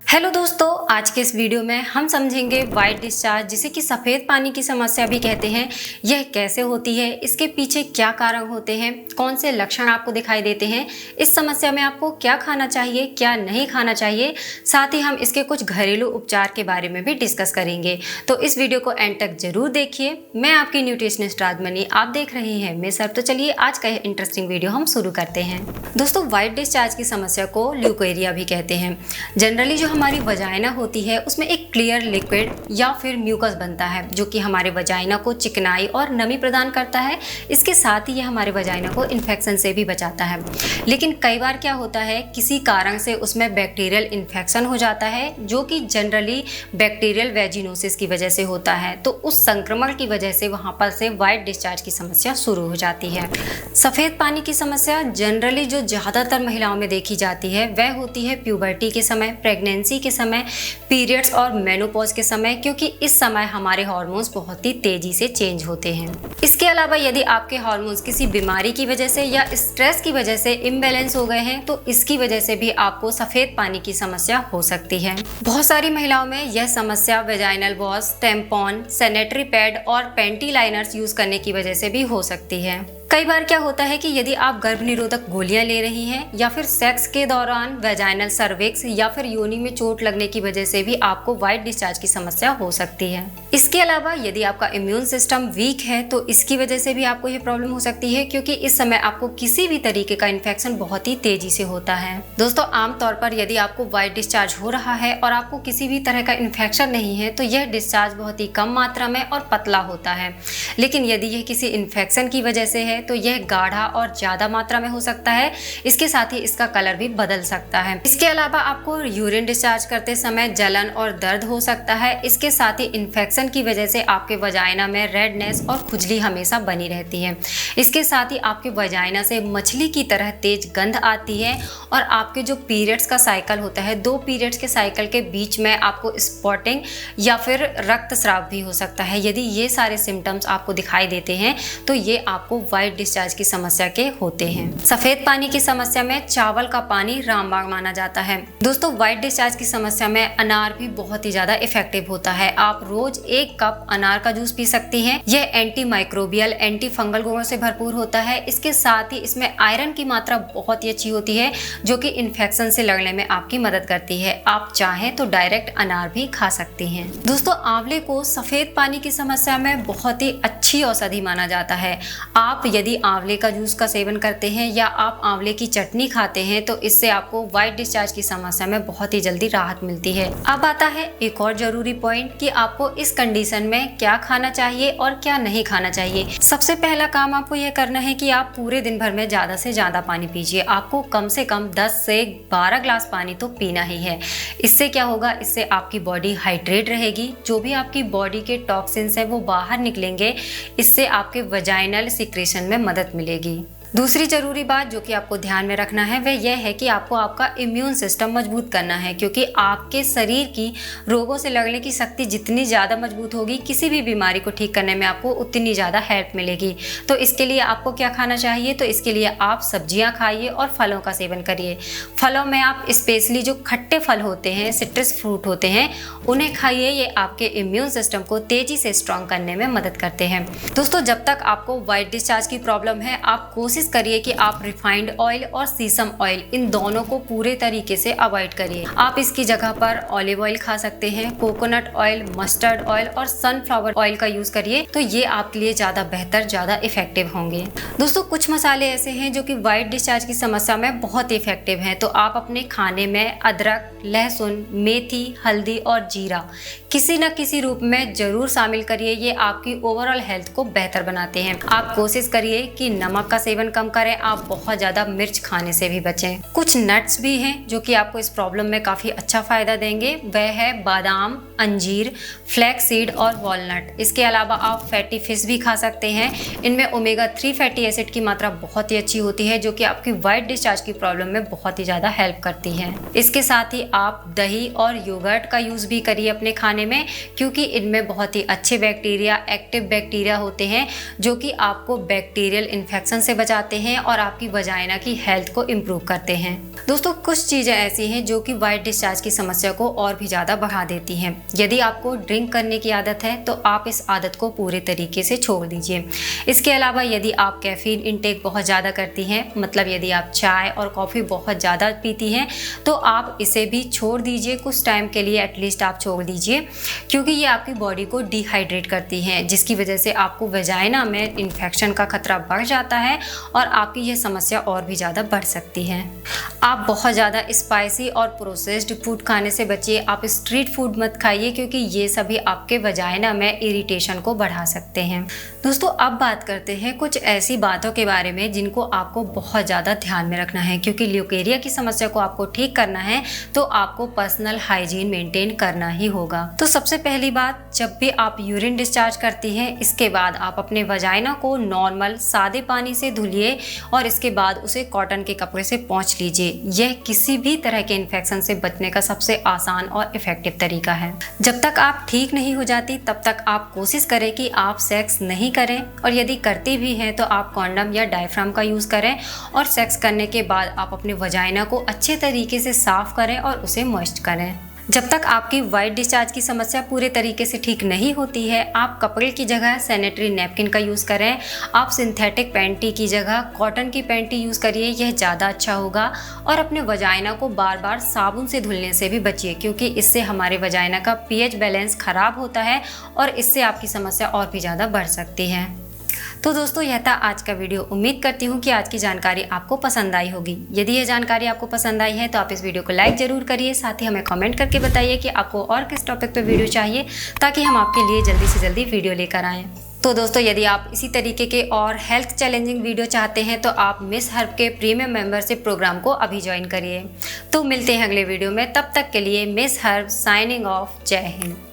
Hello दोस्तों, आज के इस वीडियो में हम समझेंगे वाइट डिस्चार्ज, जिसे कि सफ़ेद पानी की समस्या भी कहते हैं। यह कैसे होती है, इसके पीछे क्या कारण होते हैं, कौन से लक्षण आपको दिखाई देते हैं, इस समस्या में आपको क्या खाना चाहिए, क्या नहीं खाना चाहिए, साथ ही हम इसके कुछ घरेलू उपचार के बारे में भी डिस्कस करेंगे। तो इस वीडियो को एंड तक जरूर देखिए। मैं आपकी न्यूट्रिशनिस्ट राजमणि, आप देख रहे हैं मैं सर। तो चलिए आज का इंटरेस्टिंग वीडियो हम शुरू करते हैं। दोस्तों, वाइट डिस्चार्ज की समस्या को ल्यूकेरिया भी कहते हैं। जनरली जो हमारी वजाइना होती है उसमें एक क्लियर लिक्विड या फिर म्यूकस बनता है, जो कि हमारे वजाइना को चिकनाई और नमी प्रदान करता है। इसके साथ ही ये हमारे वजाइना को इन्फेक्शन से भी बचाता है। लेकिन कई बार क्या होता है, किसी कारण से उसमें बैक्टीरियल इन्फेक्शन हो जाता है, जो कि जनरली बैक्टीरियल वेजिनोसिस की वजह से होता है। तो उस संक्रमण की वजह से वहाँ पर से वाइट डिस्चार्ज की समस्या शुरू हो जाती है। सफ़ेद पानी की समस्या जनरली जो ज़्यादातर महिलाओं में देखी जाती है वह होती है प्यूबर्टी के समय, प्रेगनेंसी के समय, पीरियड्स और मेनोपॉज के समय, क्योंकि इस समय हमारे हार्मोन्स बहुत ही तेजी से चेंज होते हैं। इसके अलावा यदि आपके हार्मोन्स किसी बीमारी की वजह से या स्ट्रेस की वजह से इम्बैलेंस हो गए हैं, तो इसकी वजह से भी आपको सफ़ेद पानी की समस्या हो सकती है। बहुत सारी महिलाओं में यह समस्या vaginal wash, tampon, sanitary pad और पैंटी लाइनर्स यूज करने की वजह से भी हो सकती है। कई बार क्या होता है कि यदि आप गर्भ निरोधक गोलियां ले रही हैं या फिर सेक्स के दौरान वेजाइनल सर्विक्स या फिर योनि में चोट लगने की वजह से भी आपको वाइट डिस्चार्ज की समस्या हो सकती है। इसके अलावा यदि आपका इम्यून सिस्टम वीक है तो इसकी वजह से भी आपको ये प्रॉब्लम हो सकती है, क्योंकि इस समय आपको किसी भी तरीके का इन्फेक्शन बहुत ही तेजी से होता है। दोस्तों, आमतौर पर यदि आपको वाइट डिस्चार्ज हो रहा है और आपको किसी भी तरह का इन्फेक्शन नहीं है तो यह डिस्चार्ज बहुत ही कम मात्रा में और पतला होता है। लेकिन यदि यह किसी इन्फेक्शन की वजह से है तो यह गाढ़ा और ज़्यादा मात्रा में हो सकता है। इसके साथ ही इसका कलर भी बदल सकता है। इसके अलावा आपको यूरिन डिस्चार्ज करते समय जलन और दर्द हो सकता है। इसके साथ ही इन्फेक्शन की वजह से आपके वजाइना में रेडनेस और खुजली हमेशा बनी रहती है। इसके साथ ही आपके वजाइना से मछली की तरह तेज गंध आती है और आपके जो पीरियड्स का साइकिल होता है, 2 पीरियड्स के साइकिल के बीच में आपको स्पॉटिंग या फिर रक्तस्राव भी हो सकता है। यदि ये सारे सिम्टम्स आपको दिखाई देते हैं तो ये आपको वाइट डिस्चार्ज की समस्या के होते हैं। सफेद पानी की समस्या में चावल का पानी रामबाण माना जाता है। दोस्तों, वाइट डिस्चार्ज की समस्या में अनार भी बहुत ही ज्यादा इफेक्टिव होता है। आप रोज 1 कप अनार का जूस पी सकती हैं। यह एंटी माइक्रोबियल, एंटी फंगल गुणों से भरपूर होता है। इसके साथ ही इसमें आयरन की मात्रा बहुत ही अच्छी होती है, जो कि इन्फेक्शन से लड़ने में आपकी मदद करती है। आप चाहें तो डायरेक्ट अनार भी खा सकती हैं। दोस्तों, आंवले को सफेद पानी की समस्या में बहुत ही अच्छी औषधि माना जाता है। आप यदि आंवले का जूस का सेवन करते हैं या आप आंवले की चटनी खाते हैं तो इससे आपको वाइट डिस्चार्ज की समस्या में बहुत ही जल्दी राहत मिलती है। अब आता है एक और जरूरी पॉइंट कि आपको इस कंडीशन में क्या खाना चाहिए और क्या नहीं खाना चाहिए। सबसे पहला काम आपको यह करना है कि आप पूरे दिन भर में ज्यादा से ज्यादा पानी पीजिए। आपको कम से कम 10 से 12 ग्लास पानी तो पीना ही है। इससे क्या होगा, इससे आपकी बॉडी हाइड्रेट रहेगी। जो भी आपकी बॉडी के टॉक्सिन्स है वो बाहर निकलेंगे। इससे आपके वजाइनल सिक्रेशन में मदद मिलेगी। दूसरी जरूरी बात जो कि आपको ध्यान में रखना है वह यह है कि आपको आपका इम्यून सिस्टम मजबूत करना है, क्योंकि आपके शरीर की रोगों से लड़ने की शक्ति जितनी ज़्यादा मजबूत होगी, किसी भी बीमारी को ठीक करने में आपको उतनी ज़्यादा हेल्प मिलेगी। तो इसके लिए आपको क्या खाना चाहिए, तो इसके लिए आप सब्जियां खाइए और फलों का सेवन करिए। फलों में आप स्पेशली जो खट्टे फल होते हैं, सिट्रस फ्रूट होते हैं, उन्हें खाइए। ये आपके इम्यून सिस्टम को तेज़ी से स्ट्रॉन्ग करने में मदद करते हैं। दोस्तों, जब तक आपको वाइट डिस्चार्ज की प्रॉब्लम है, आप कोशिश करिए कि आप रिफाइंड ऑयल और सीसम ऑयल, इन दोनों को पूरे तरीके से अवॉइड करिए। आप इसकी जगह पर ऑलिव ऑयल खा सकते हैं, कोकोनट ऑयल, मस्टर्ड ऑयल और सनफ्लावर ऑयल का यूज करिए। तो ये आपके लिए ज्यादा बेहतर, ज्यादा इफेक्टिव होंगे। दोस्तों, कुछ मसाले ऐसे हैं जो कि वाइट डिस्चार्ज की समस्या में बहुत इफेक्टिव हैं। तो आप अपने खाने में अदरक, लहसुन, मेथी, हल्दी और जीरा किसी न किसी रूप में जरूर शामिल करिए। ये आपकी ओवरऑल हेल्थ को बेहतर बनाते हैं। आप कोशिश करिए कि नमक का सेवन कम करें। आप बहुत ज्यादा मिर्च खाने से भी बचें। कुछ नट्स भी हैं जो कि आपको इस प्रॉब्लम में काफी अच्छा फायदा देंगे। वह है बादाम, अंजीर, फ्लैक्स सीड और वॉलनट। इसके अलावा आप फैटी फिश भी खा सकते हैं। इनमें ओमेगा 3 फैटी एसिड की मात्रा बहुत ही अच्छी होती है, जो कि आपकी वाइट डिस्चार्ज की प्रॉब्लम में बहुत ही ज्यादा हेल्प करती है। इसके साथ ही आप दही और योगर्ट का यूज भी करिए अपने खाने में, क्योंकि इनमें बहुत ही अच्छे बैक्टीरिया, एक्टिव बैक्टीरिया होते हैं, जो कि आपको बैक्टीरियल इन्फेक्शन से बचा जाते हैं और आपकी वजाइना की हेल्थ को इम्प्रूव करते हैं। दोस्तों कुछ चीज़ें ऐसी हैं जो कि वाइट डिस्चार्ज की समस्या को और भी ज़्यादा बढ़ा देती हैं। यदि आपको ड्रिंक करने की आदत है तो आप इस आदत को पूरे तरीके से छोड़ दीजिए। इसके अलावा यदि आप कैफीन इंटेक बहुत ज़्यादा करती हैं, मतलब यदि आप चाय और कॉफ़ी बहुत ज़्यादा पीती हैं, तो आप इसे भी छोड़ दीजिए। कुछ टाइम के लिए एटलीस्ट आप छोड़ दीजिए, क्योंकि ये आपकी बॉडी को डिहाइड्रेट करती हैं, जिसकी वजह से आपको वजाइना में इन्फेक्शन का खतरा बढ़ जाता है और आपकी यह समस्या और भी ज़्यादा बढ़ सकती है। आप बहुत ज़्यादा स्पाइसी और प्रोसेस्ड फूड खाने से बचिए। आप स्ट्रीट फूड मत खाइए, क्योंकि ये सभी आपके वजाइना में इरिटेशन को बढ़ा सकते हैं। दोस्तों अब बात करते हैं कुछ ऐसी बातों के बारे में जिनको आपको बहुत ज़्यादा ध्यान में रखना है, क्योंकि ल्यूकेरिया की समस्या को आपको ठीक करना है तो आपको पर्सनल हाइजीन मेंटेन करना ही होगा। तो सबसे पहली बात, जब भी आप यूरिन डिस्चार्ज करती हैं, इसके बाद आप अपने वजाइना को नॉर्मल सादे पानी से धुलिए और इसके बाद उसे कॉटन के कपड़े से पोंछ लीजिए। यह किसी भी तरह के इन्फेक्शन से बचने का सबसे आसान और इफेक्टिव तरीका है। जब तक आप ठीक नहीं हो जाती तब तक आप कोशिश करें कि आप सेक्स नहीं करें, और यदि करती भी हैं तो आप कॉन्डम या डायफ्राम का यूज़ करें और सेक्स करने के बाद आप अपने वजाइना को अच्छे तरीके से साफ करें और उसे मॉइस्ट करें। जब तक आपकी वाइट डिस्चार्ज की समस्या पूरे तरीके से ठीक नहीं होती है, आप कपड़े की जगह सैनिटरी नैपकिन का यूज़ करें। आप सिंथेटिक पैंटी की जगह कॉटन की पैंटी यूज़ करिए, यह ज़्यादा अच्छा होगा। और अपने वजाइना को बार बार साबुन से धुलने से भी बचिए, क्योंकि इससे हमारे वजाइना का पीएच बैलेंस ख़राब होता है और इससे आपकी समस्या और भी ज़्यादा बढ़ सकती है। तो दोस्तों यह था आज का वीडियो। उम्मीद करती हूँ कि आज की जानकारी आपको पसंद आई होगी। यदि यह जानकारी आपको पसंद आई है तो आप इस वीडियो को लाइक ज़रूर करिए। साथ ही हमें कमेंट करके बताइए कि आपको और किस टॉपिक पे वीडियो चाहिए, ताकि हम आपके लिए जल्दी से जल्दी वीडियो लेकर आएँ। तो दोस्तों यदि आप इसी तरीके के और हेल्थ चैलेंजिंग वीडियो चाहते हैं तो आप मिस हर्ब के प्रीमियम मेंबरशिप प्रोग्राम को अभी ज्वाइन करिए। तो मिलते हैं अगले वीडियो में, तब तक के लिए मिस हर्ब साइनिंग ऑफ। जय हिंद।